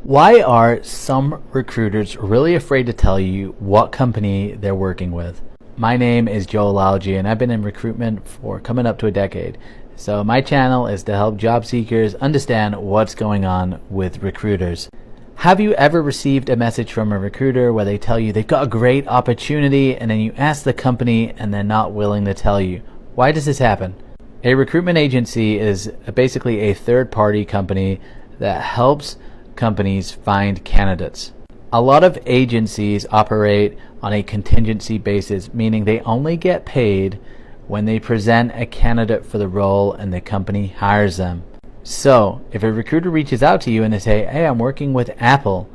Why are some recruiters really afraid to tell you what company they're working with? My name is Joel Lalji, and I've been in recruitment for coming up to a decade. So my channel is to help job seekers understand what's going on with recruiters. Have you ever received a message from a recruiter where they tell you they've got a great opportunity and then you ask the company and they're not willing to tell you? Why does this happen? A recruitment agency is basically a third-party company that helps companies find candidates. A lot of agencies operate on a contingency basis, meaning they only get paid when they present a candidate for the role and the company hires them. So if a recruiter reaches out to you and they say, hey, I'm working with Apple,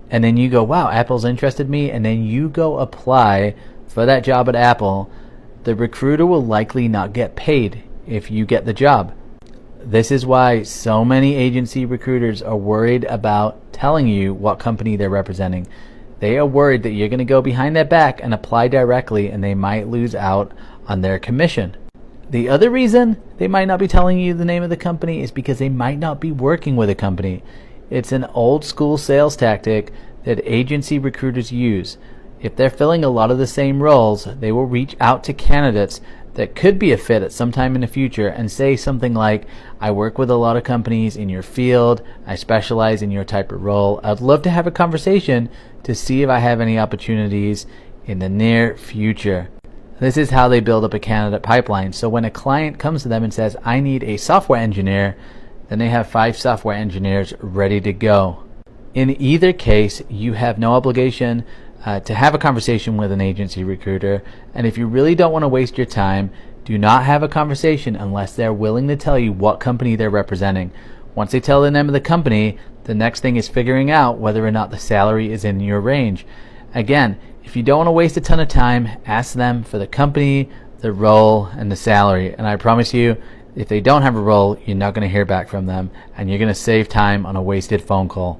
and then you go, wow, Apple's interested in me, and then you go apply for that job at Apple, the recruiter will likely not get paid if you get the job. This is why so many agency recruiters are worried about telling you what company they're representing. They are worried that you're going to go behind their back and apply directly, and they might lose out on their commission. The other reason they might not be telling you the name of the company is because they might not be working with a company. It's an old school sales tactic that agency recruiters use. If they're filling a lot of the same roles, they will reach out to candidates that could be a fit at some time in the future and say something like, I work with a lot of companies in your field, I specialize in your type of role, I'd love to have a conversation to see if I have any opportunities in the near future. This is how they build up a candidate pipeline. So when a client comes to them and says, I need a software engineer, then they have 5 software engineers ready to go. In either case, you have no obligation to have a conversation with an agency recruiter, and if you really don't want to waste your time, do not have a conversation unless they're willing to tell you what company they're representing. Once they tell the name of the company, the next thing is figuring out whether or not the salary is in your range. Again, if you don't want to waste a ton of time, ask them for the company, the role, and the salary, and I promise you, if they don't have a role, you're not going to hear back from them, and you're going to save time on a wasted phone call.